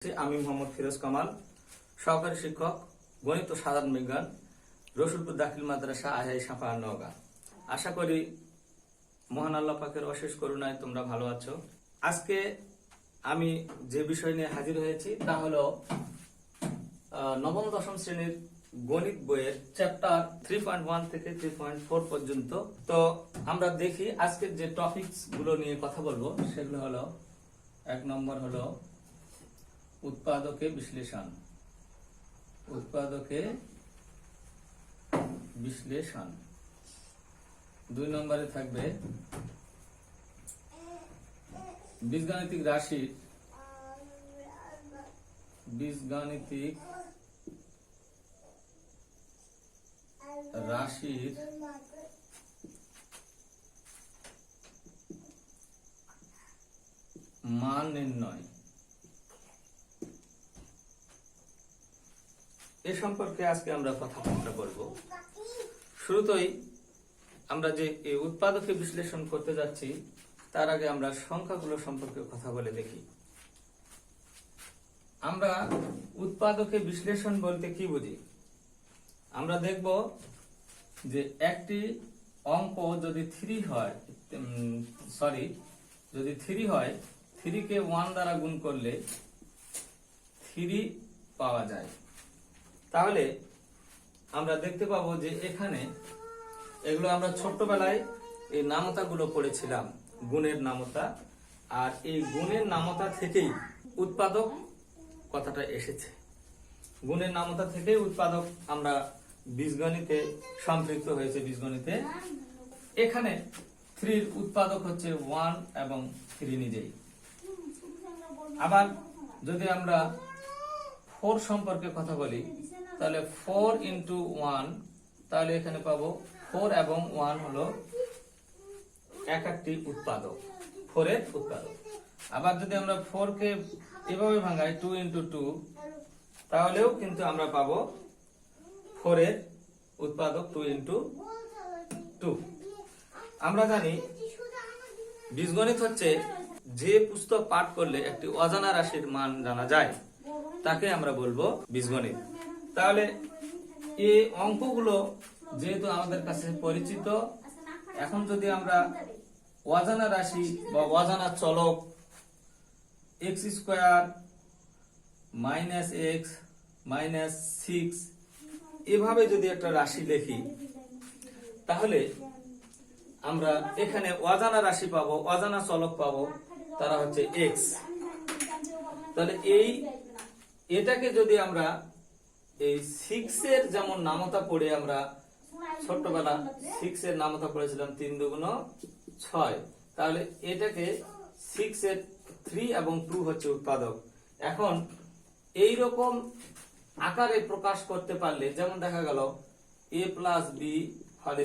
আমি মোহাম্মদ ফিরোজ কামাল, সহকারী শিক্ষক, গণিত ও সাধারণ বিজ্ঞান, রসুলপুর দাখিল মাদ্রাসা, আহাই সাফা, নওগাঁ। আশা করি মহান আল্লাহ পাকের অশেষ করুণায় তোমরা ভালো আছো। আজকে আমি যে বিষয় নিয়ে হাজির হয়েছি তা হলো নবম দশম শ্রেণীর গণিত বইয়ের চ্যাপ্টার 3.1 থেকে 3.4 পর্যন্ত। তো আমরা দেখি আজকের যে টপিকস গুলো নিয়ে কথা বলবো সেগুলো হলো, 1 নম্বর হলো উৎপাদকে বিশ্লেষণ। উৎপাদকে বিশ্লেষণ। 2 নম্বরে থাকবে বীজগাণিতিক রাশির মান নির্ণয়। এ সম্পর্কে আজকে আমরা কথাবার্তা বলবো। শুরুতেই আমরা যে এই উৎপাদকে বিশ্লেষণ করতে যাচ্ছি তার আগে আমরা সংখ্যাগুলো সম্পর্কে কথা বলে দেখি। আমরা উৎপাদকে বিশ্লেষণ বলতে কি বুঝি? আমরা দেখব যে একটি অঙ্ক যদি 3 হয়, যদি 3 হয়, 3 কে 1 দ্বারা গুণ করলে 3 পাওয়া যায়। তাহলে আমরা দেখতে পাবো যে এখানে এগুলো আমরা ছোট্টবেলায় এই নামতাগুলো পড়েছিলাম, গুণের নামতা, আর এই গুণের নামতা থেকেই উৎপাদক কথাটা এসেছে। গুণের নামতা থেকেই উৎপাদক আমরা বীজগণিতে সম্পৃক্ত হয়েছে। বীজগণিতে এখানে 3 উৎপাদক হচ্ছে 1 এবং 3 নিজেই। আবার যদি আমরা 4 সম্পর্কে কথা বলি তাহলে 4 into 1, তাহলে এখানে পাবো 4 এবং 1 হলো এক একটি উৎপাদক, 4 এর উৎপাদক। আবার যদি আমরা 4 কে এভাবে ভাঙাই 2 into 2, তাহলেও কিন্তু আমরা পাবো 4 এর উৎপাদক 2 into 2। আমরা জানি বীজগণিত হচ্ছে যে পুস্তক পাঠ করলে একটি অজানা রাশির মান জানা যায় তাকে আমরা বলবো বীজগণিত। তাহলে এই অঙ্কগুলো যেহেতু আমাদের কাছে পরিচিত, এখন যদি আমরা অজানা রাশি বা অজানা চলক x² - x - 6 এভাবে যদি একটা রাশি লিখি, তাহলে আমরা এখানে অজানা রাশি পাবো, অজানা চলক পাবো, তারা হচ্ছে x। তাহলে এটাকে যদি আমরা এই 6 এর যেমন নামতা পড়ে, আমরা ছোটবেলা 6 এর নামতা পড়েছিলাম 3 দুগুণ 6, তাহলে এটাকে 6 এর 3 এবং 2 হচ্ছে উৎপাদক। এখন এই রকম আকারে প্রকাশ করতে পারলে, যেমন দেখা গেল a + b হোল²,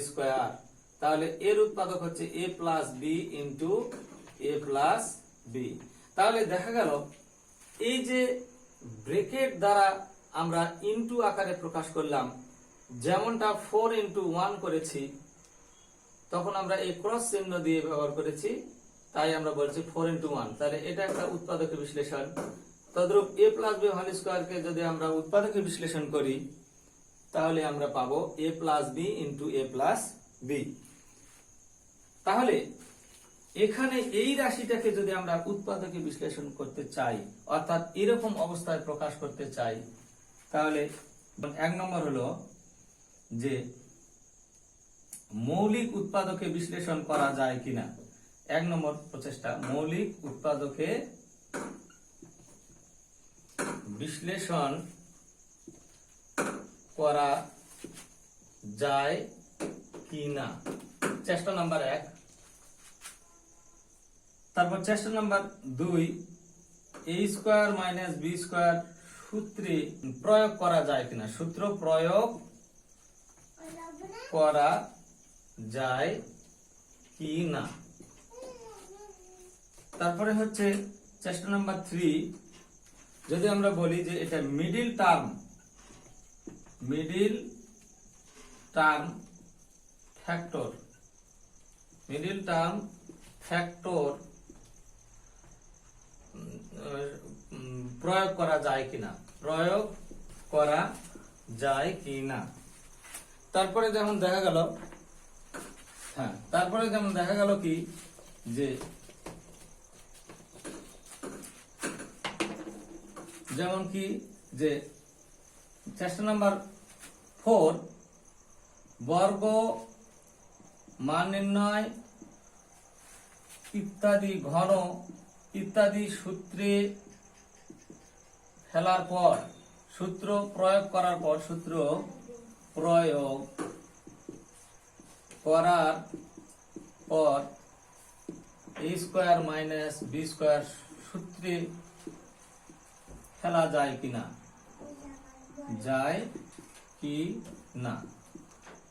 তাহলে এর উৎপাদক হচ্ছে a + b into a + b। তাহলে দেখা গেল এই যে ব্র্যাকেট দ্বারা আমরা ইনটু আকারে প্রকাশ করলাম, যেমনটা 4 into 1 করেছি, তখন আমরা এই ক্রস চিহ্ন দিয়ে ব্যবহার করেছি, তাই আমরা বলছি 4 into 1। তাহলে এটা একটা উৎপাদকের বিশ্লেষণ। তদ্রূপ a + b হোল² কে যদি আমরা উৎপাদকের বিশ্লেষণ করি, তাহলে আমরা পাবো a + b into a + b। তাহলে এখানে এই রাশিটাকে যদি আমরা উৎপাদকে বিশ্লেষণ করতে চাই, অর্থাৎ এরকম অবস্থায় প্রকাশ করতে চাই, তাহলে 1 নম্বর হলো যে মৌলিক উৎপাদকে বিশ্লেষণ করা যায় কিনা। 1 নম্বর প্রচেষ্টা, মৌলিক উৎপাদকে বিশ্লেষণ করা যায় কিনা, চেষ্টা নাম্বার 1। তারপর চেষ্টা নাম্বার 2, a² - b² সূত্রে প্রয়োগ করা যায় কিনা, সূত্র প্রয়োগ করা যায় কিনা। তারপরে হচ্ছে চেষ্টা নাম্বার 3, যদি আমরা বলি যে এটা মিডিল টার্ম ফ্যাক্টর প্রয়োগ করা যায় কিনা, প্রয়োগ করা যায় কিনা। তারপরে যেমন দেখা গেল, হ্যাঁ, তারপরে যেমন দেখা গেল কি যে যেমন কি যে চেষ্টা নাম্বার 4, বর্গ মান নির্ণয় ইত্যাদি ঘন ইত্যাদি সূত্রে ফেলার পর, সূত্র প্রয়োগ করার পর, সূত্র প্রয়োগ করার পর a square minus b square সূত্রে ফেলা যায় কিনা, যায় কি না।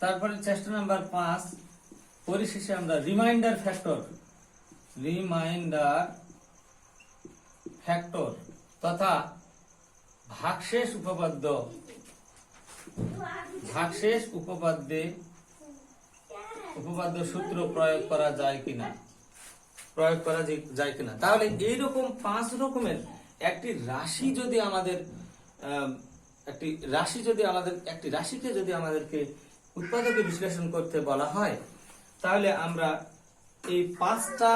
তারপরে চেষ্টা নাম্বার 5, পরিশেষে আমরা রিমাইন্ডার ফ্যাক্টর তথা ভাগশেষ উপপাদ্য সূত্র প্রয়োগ করা যায় কিনা, তাহলে এইরকম 5 রকমের একটি রাশিকে যদি আমাদেরকে উৎপাদকে বিশ্লেষণ করতে বলা হয়, তাহলে আমরা এই 5টা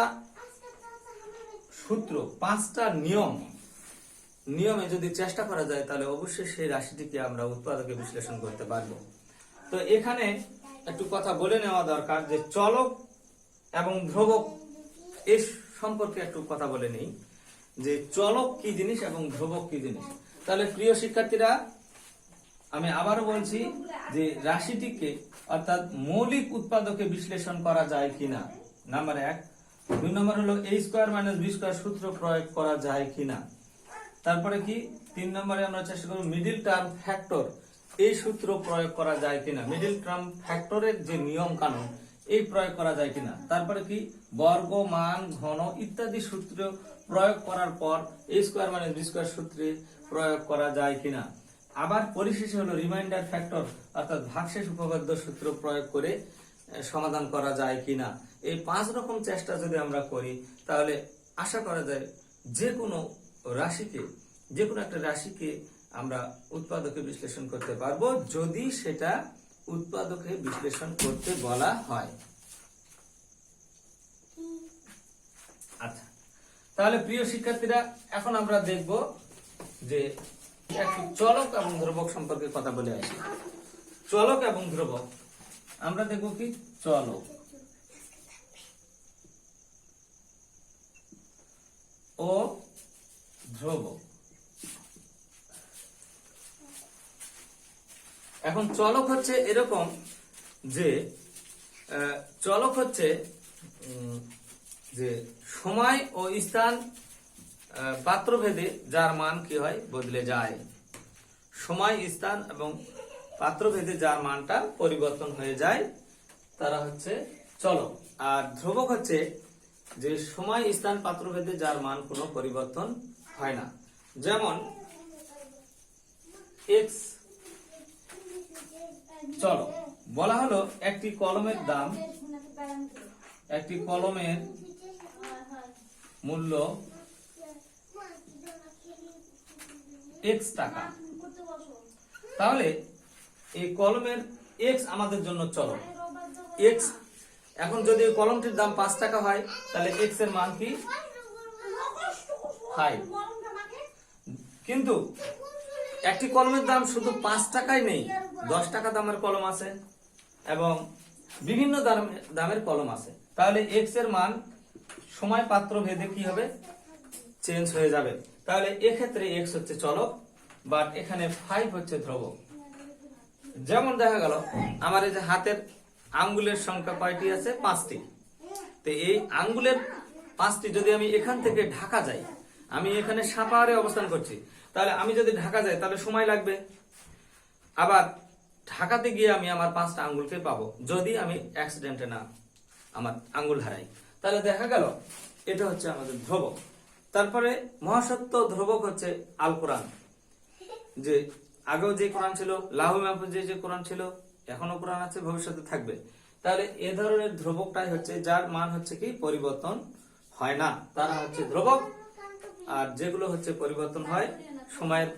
সূত্র, 5টা নিয়মে যদি চেষ্টা করা যায়, তাহলে অবশ্যই সেই রাশিটিকে আমরা উৎপাদকে বিশ্লেষণ করতে পারবো। তো এখানে একটু কথা বলে নেওয়া দরকার যে চলক এবং ধ্রুবক এর সম্পর্কে একটু কথা বলে নেই, যে চলক কি জিনিস এবং ধ্রুবক কি জিনিস। তাহলে প্রিয় শিক্ষার্থীরা, আমি আবারও বলছি যে রাশিটিকে অর্থাৎ মৌলিক উৎপাদকে বিশ্লেষণ করা যায় কিনা, নাম্বার 1। 2 নম্বর হলো a square minus b square সূত্র প্রয়োগ করা যায় কিনা। তারপরে কি 3 নম্বরে আমরা চেষ্টা করব মিডল টার্ম ফ্যাক্টর, এই সূত্র প্রয়োগ করা যায় কিনা, মিডল টার্ম ফ্যাক্টরের যে নিয়ম কানুন এই প্রয়োগ করা যায় কিনা। তারপরে কি বর্গ মান ঘন ইত্যাদি সূত্র প্রয়োগ করার পর a square minus b square সূত্রে প্রয়োগ করা যায় কিনা। আবার পরিশেষে হলো রিমাইন্ডার ফ্যাক্টর অর্থাৎ ভাগশেষ উপপাদ্য সূত্র প্রয়োগ করে সমাধান করা যায় কিনা। এই 5 রকম চেষ্টা যদি আমরা করি, তাহলে আশা করা যায় যে কোনো একটা রাশিকে আমরা উৎপাদকে বিশ্লেষণ করতে পারবো, যদি সেটা উৎপাদকে বিশ্লেষণ করতে বলা হয়। আচ্ছা, তাহলে প্রিয় শিক্ষার্থীরা, এখন আমরা দেখব যে একটু চলক এবং ধ্রুবক সম্পর্কে কথা বলে আসি। চলক এবং ধ্রুবক আমরা দেখব কি চলক ও ধ্রুবক। এখন চলক হচ্ছে এরকম যে চলক হচ্ছে যে সময় ও স্থান পাত্রভেদে যার মান কি হয়, বদলে যায়। সময় স্থান এবং পাত্রভেদে যার মানটা পরিবর্তন হয়ে যায়, তারা হচ্ছে চলক। আর ধ্রুবক হচ্ছে যে সময় স্থান পাত্রভেদে যার মান কোনো পরিবর্তন হয় না। যেমন x চলক, বলা হলো একটি কলমের দাম, একটি কলমের মূল্য x টাকা। তাহলে এই কলমের x আমাদের জন্য চলক। x এখন যদি কলমটির দাম 5 টাকা হয়, তাহলে x এর মান কি 5। কিন্তু একটি কলমের দাম শুধু 5 টাকাই নেই, 10 টাকা দামের কলম আছে এবং বিভিন্ন দামের কলম আছে। তাহলে x এর মান সময় পাত্র ভেদে কি হবে, চেঞ্জ হয়ে যাবে। তাহলে এক্ষেত্রে x হচ্ছে চলক, বাট এখানে 5 হচ্ছে ধ্রুবক। যেমন দেখা গেল আমার এই যে হাতের আঙ্গুলের সংখ্যা কয়টি আছে, 5টি। তো এই আঙ্গুলের 5টি যদি আমি এখান থেকে ঢাকা যাই, আমি এখানে সাপাহারে অবস্থান করছি, তাহলে আমি যদি ঢাকা যাই তাহলে সময় লাগবে। আবার ঢাকাতে গিয়ে আমি আমার 5টা আঙ্গুলকে পাবো, যদি আমি অ্যাক্সিডেন্টে না আমার আঙ্গুল হারাই। তাহলে দেখা গেল এটা হচ্ছে আমাদের ধ্রুবক। তারপরে মহাসত্য ধ্রুবক হচ্ছে আল কোরআন, যে আগেও যে কোরআন ছিল, লাহু মাহফুজে যে কোরআন ছিল, এখনো কোরআন আছে, ভবিষ্যতে থাকবে। তাহলে এ ধরনের ধ্রুবকটাই হচ্ছে যার মান হচ্ছে কি পরিবর্তন হয় না, তারা হচ্ছে ধ্রুবক। আর যেগুলো হচ্ছে পরিবর্তন হয় সময়ের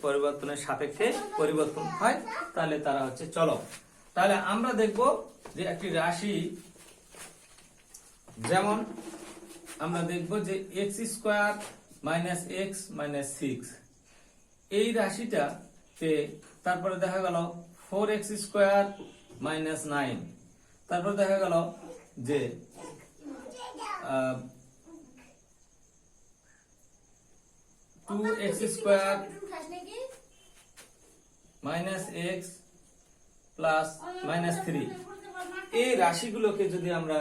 পরিবর্তনের সাপেক্ষে পরিবর্তন হয়, তাহলে তারা হচ্ছে চলক। তাহলে আমরা দেখব যে একটি রাশি, যেমন আমরা দেখব যে x square minus x minus 6, এই রাশিটাতে তারপরে দেখা গেল 4x স্কোয়ার মাইনাস 9, তারপর দেখা গেল যে 2x square minus x plus minus 3। এই রাশিগুলোকে যদি আমরা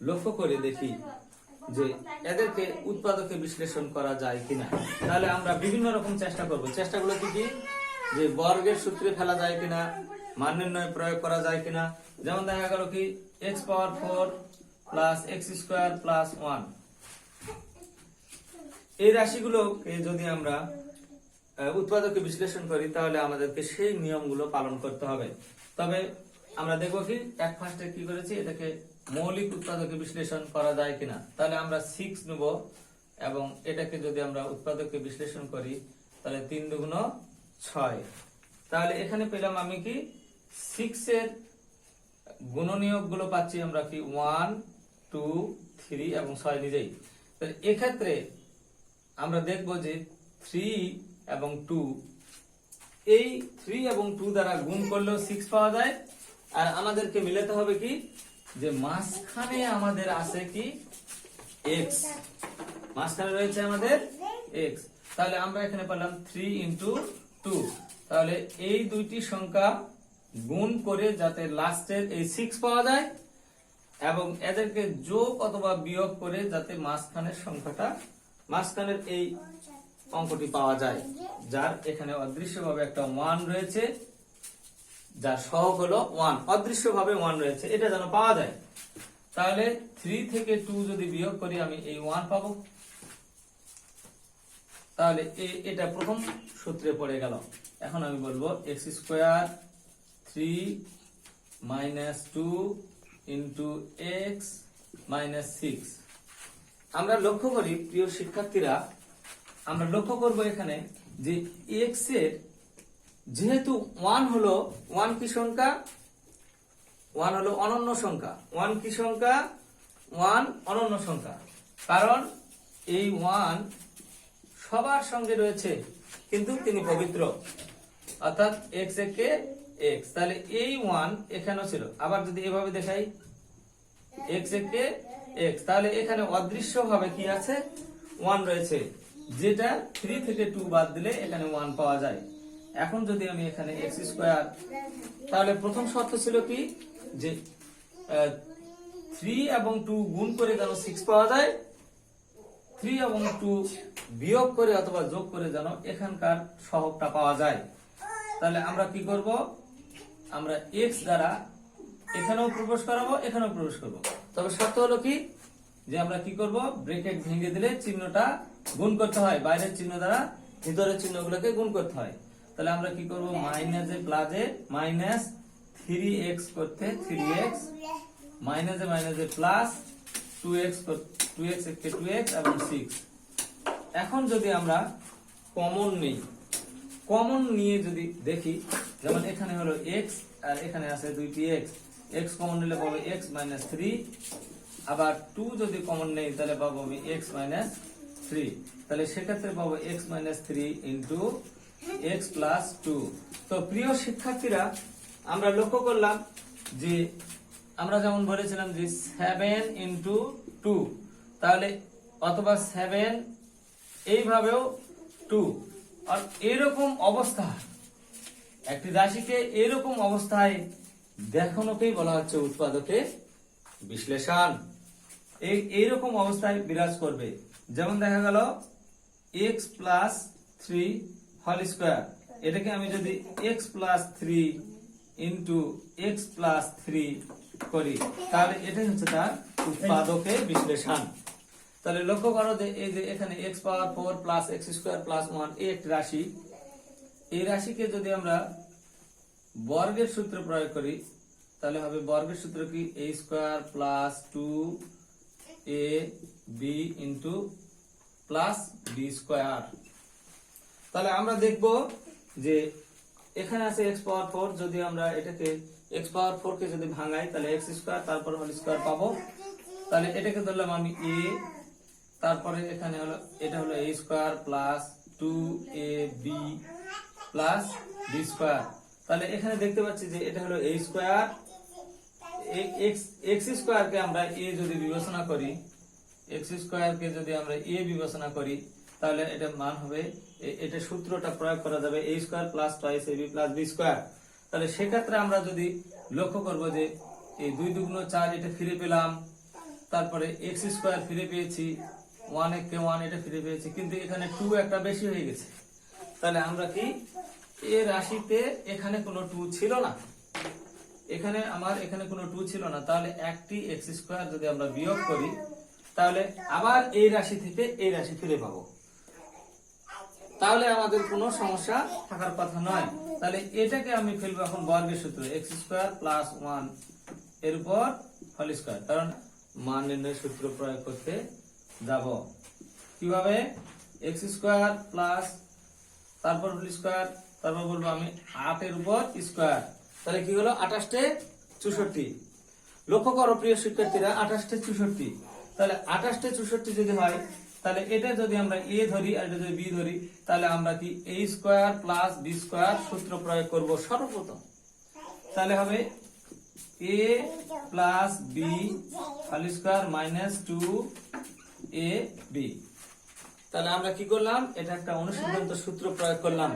লক্ষ্য করে দেখি যে এদেরকে উৎপাদকে বিশ্লেষণ করা যায় কিনা, তাহলে আমরা বিভিন্ন রকম চেষ্টা করব। চেষ্টাগুলো কি কি? যে বর্গের সূত্রে ফেলা যায় কিনা, মান নির্ণয় প্রয়োগ করা যায় কিনা। যেমন দেখা গেল কি x পাওয়ার 4 প্লাস x স্কোয়ার প্লাস 1, এই রাশিগুলোকে যদি আমরা উৎপাদকে বিশ্লেষণ করি তাহলে আমাদেরকে সেই নিয়মগুলো পালন করতে হবে। তবে আমরা দেখবো কি এক ফার্স্টে কি করেছি, এটাকে মৌলিক উৎপাদকে বিশ্লেষণ করা যায় কিনা। তাহলে আমরা 6 নেব এবং এটাকে যদি আমরা উৎপাদকে বিশ্লেষণ করি তাহলে 3 দুগুণ 6। তাহলে এখানে পেলাম আমি কি 6 এর গুণনীয়ক গুলো পাচ্ছি আমরা কি 1 2 3 এবং 6 নিজেই। তাহলে এক্ষেত্রে আমরা দেখব যে 3 এবং 2, এই 3 এবং 2 দ্বারা গুণ করলেও 6 পাওয়া যায়। আর আমাদেরকে মিলাতে হবে কি যে মাঝখানে আমাদের আছে কি x, মাঝখানে রয়েছে আমাদের x। তাহলে আমরা এখানে পেলাম 3 ইন্টু 2। তাহলে এই দুইটি সংখ্যা গুণ করে যাতে লাস্টের এই 6 পাওয়া যায় এবং এদেরকে যোগ অথবা বিয়োগ করে যাতে মাঝখানের সংখ্যাটা, মাঝখানের এই অঙ্কটি পাওয়া যায়, যার এখানে অদৃশ্যভাবে একটা 1 রয়েছে, যার সহগ হলো 1, অদৃশ্যভাবে 1 রয়েছে, এটা যেন পাওয়া যায়। তাহলে 3 থেকে 2 যদি বিয়োগ করি আমি এই 1 পাবো। তাহলে এটা প্রথম সূত্রে পড়ে গেল। এখন আমি বলবো x square 3 minus 2 into x minus 6। আমরা লক্ষ্য করি প্রিয় শিক্ষার্থীরা, আমরা লক্ষ্য করব এখানে যে x এর যেহেতু 1 হলো, 1 কি সংখ্যা? 1 হলো অনন্য সংখ্যা। 1 কি সংখ্যা? 1 অনন্য সংখ্যা। কারণ এই 1 সবার সঙ্গে রয়েছে কিন্তু তিনি পবিত্র, অর্থাৎ x একে x। তাহলে এই 1 এখানেও ছিল। আবার যদি এভাবে দেখাই x একে x, তাহলে এখানে অদৃশ্যভাবে কি আছে? 1 রয়েছে, যেটা 3 থেকে 2 বাদ দিলে এখানে 1 পাওয়া যায়। এখন যদি আমি এখানে x স্কয়ার, তাহলে প্রথম শর্ত ছিল কি যে 3 এবং 2 গুণ করে যেন 6 পাওয়া যায়, 3 এবং 2 বিয়োগ করে অথবা যোগ করে যেন এখানকার সহগটা পাওয়া যায়। তাহলে আমরা কি করব? আমরা x দ্বারা এখানেও প্রবেশ করাবো, এখানেও প্রবেশ করব। তবে শর্ত হলো কি যে আমরা কি করব? ব্র্যাকেট ভেঙে দিলে চিহ্নটা গুণ করতে হয়, বাইরের চিহ্ন দ্বারা ভিতরের চিহ্নগুলোকে গুণ করতে হয়। তাহলে আমরা কি করব? মাইনাসে প্লাসে মাইনাস 3x করতে 3x, মাইনাসে মাইনাসে প্লাস 2x 2x একে 2x এবং 6। এখন যদি আমরা কমন নেই, কমন নিয়ে যদি দেখি, যেমন এখানে হলো x আর এখানে আছে দুইটি x, x কমন নিলে পাবো x মাইনাস 3, আবার 2 যদি কমন নেই তাহলে পাবো আমি x মাইনাস 3। তাহলে সেক্ষেত্রে পাবো x minus 3 into x plus 2। তো প্রিয় শিক্ষার্থীরা, আমরা লক্ষ্য করলাম যে আমরা যেমন বলেছিলাম যে 7 ইন্টু 2, তাহলে অথবা 7 এইভাবেও 2, আর এরকম অবস্থা একটি রাশিকে এরকম অবস্থায় দেখানোকেই বলা হচ্ছে উৎপাদকে বিশ্লেষণ। এইরকম অবস্থায় বিরাজ করবে। যেমন দেখা গেল x প্লাস 3 হোল স্কয়ার, এটাকে আমি যদি x plus 3 into x plus 3 করি, তাহলে এটাই হচ্ছে তার উৎপাদকে বিশ্লেষণ। তাহলে লক্ষ্য করো যে এই যে এখানে x পাওয়ার 4 প্লাস x স্কয়ার প্লাস 1 এই একটি রাশি, এই রাশিকে যদি আমরা বর্গের সূত্র প্রয়োগ করি তাহলে হবে বর্গের সূত্র কি a square plus 2ab into plus B square. তাহলে আমরা দেখব যে এখানে আছে এক্স পাওয়ার 4, যদি আমরা এটাকে এক্স পাওয়ার 4 কে যদি ভাঙাই তাহলে এক্স স্কোয়ার তারপর হোল স্কোয়ার পাবো। তাহলে এটাকে ধরলাম আমি এ, তারপরে এখানে হলো এটা হলো a square plus 2ab plus B square. তাহলে এখানে দেখতে পাচ্ছি যে এটা হলো এ স্কোয়ার, এক্স স্কোয়ার কে আমরা এ যদি বিবেচনা করি, এক্স স্কোয়ার কে যদি আমরা এ বিবেচনা করি তাহলে এটা মান হবে, এটা সূত্রটা প্রয়োগ করা যাবে a square plus twice ab plus b square. তাহলে সেক্ষেত্রে আমরা যদি লক্ষ্য করব যে এই 2 দুগুণ 4 এটা ফিরে পেলাম, তারপরে x স্কয়ার ফিরে পেয়েছি, 1 কে 1 এটা ফিরে পেয়েছি, কিন্তু এখানে 2 একটা বেশি হয়ে গেছে। তাহলে আমরা কি এ রাশিতে এখানে কোনো 2 ছিল না, এখানে কোনো 2 ছিল না, তাহলে একটি x স্কয়ার যদি আমরা বিয়োগ করি তাহলে আবার এই রাশি থেকে এই রাশি ফিরে পাবো, তাহলে আমাদের কোনো সমস্যা থাকার কথা নয়। তাহলে এটাকে আমি ফেলবো এখন বর্গের সূত্র, এক্স স্কোয়ার প্লাস 1 এর উপর হোল স্কয়ার, কারণ মান নির্ণয়ের সূত্র প্রয়োগ করতে যাব। কিভাবে? এক্স স্কোয়ার প্লাস তারপর হোল স্কয়ার, তারপর বলবো আমি 8 এর উপর স্কয়ার। তাহলে কি হলো 28 64। লক্ষ্য করো প্রিয় শিক্ষার্থীরা, 28 64। তাহলে 28 64 যদি হয় তাহলে এটা যদি আমরা a ধরি আর এটা যদি b ধরি তাহলে আমরা কি a square plus b square সূত্র প্রয়োগ করব সর্বপ্রথম। তাহলে হবে a plus b whole square minus 2ab। তাহলে আমরা কি করলাম, এটা একটা অনুসিদ্ধান্ত সূত্র প্রয়োগ করলাম,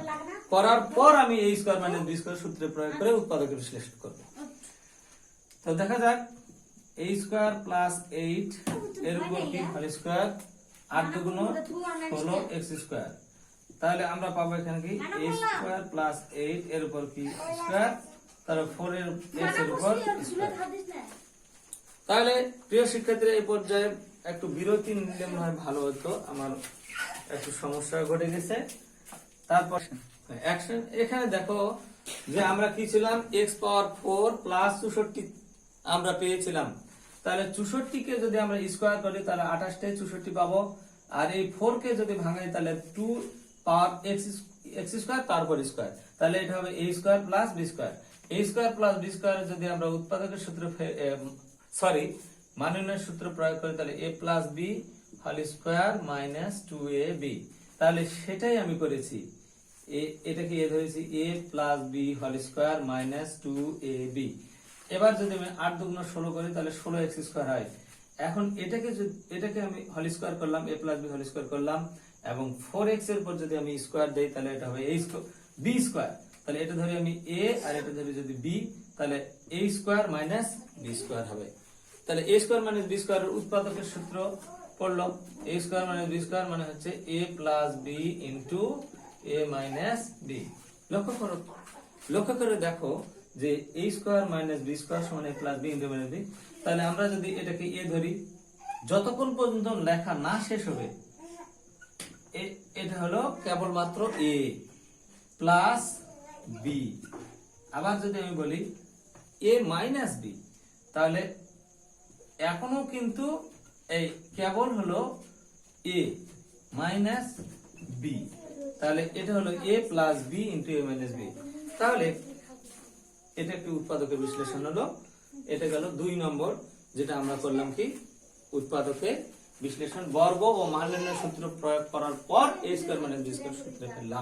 করার পর আমি a square minus b square সূত্রে প্রয়োগ করে উৎপাদকের বিশ্লেষণ করব। তো দেখা যাক a স্কয়ার প্লাস 8 এর উপর কি হোল স্কয়ার, 8 দুগুণ 16 x স্কয়ার। তাহলে আমরা পাবো এখানে কি a স্কয়ার প্লাস 8 এর উপর কি স্কয়ার, তারপর 4 এর x এর উপর স্কয়ার। তাহলে প্রিয় শিক্ষার্থীরা এই পর্যায়ে একটু বিরতি নিলে মনে হয় ভালো হতো, আমার একটু সমস্যা ঘটে গেছে। তারপর অ্যাকশন, এখানে দেখো যে আমরা কি ছিলাম, x পাওয়ার 4 প্লাস 64 আমরা পেয়েছিলাম। তাহলে 64 কে যদি আমরা স্কয়ার করি তাহলে 28 64 পাবো, আর এই 4 কে যদি ভাঙাই তাহলে 2 পাওয়ার x স্কয়ার তারপর স্কয়ার, তাহলে এটা হবে a square plus b square. a square plus b square যদি আমরা উৎপাদকের সূত্র মান নির্ণয়ের সূত্র প্রয়োগ করি তাহলে a plus b whole square minus 2ab। তাহলে সেটাই আমি করেছি, এটাকে এ ধরেছি a plus b whole square minus 2ab। এবার যদি আমি 8 দুগুণ 16 করি তাহলে 16 x স্কয়ার হয়। এখন এটাকে আমি হোল স্কয়ার করলাম, a plus b whole square করলাম, এবং 4x এর উপর যদি আমি স্কয়ার দেই তাহলে এটা হবে b স্কয়ার। তাহলে এটা ধরি আমি a আর এটা ধরি যদি b, তাহলে a square minus b square হবে। তাহলে a স্কয়ার মাইনাস b স্কয়ারের উৎপাদকের সূত্র পড়লো, a square minus b square মানে হচ্ছে a plus b into a minus b। লক্ষ্য করে দেখো যে a square minus b square সমান a plus b into minus b। তাহলে আমরা যদি এটাকে a ধরি, যতক্ষণ পর্যন্ত লেখা না শেষ হবে এটা হলো কেবলমাত্র a প্লাস b। আবার যদি আমি বলি a মাইনাস b, তাহলে এখনো কিন্তু এই কেবল হলো a মাইনাস b, তাহলে এটা হলো a plus b into a minus b। তাহলে এটা একটি উৎপাদকের বিশ্লেষণ হলো, এটা গেল 2 নম্বর, যেটা আমরা করলাম কি উৎপাদকের বিশ্লেষণ, বর্গ ও মান নির্ণয় সূত্র প্রয়োগ করার পর a square minus b square সূত্রে ফেললাম।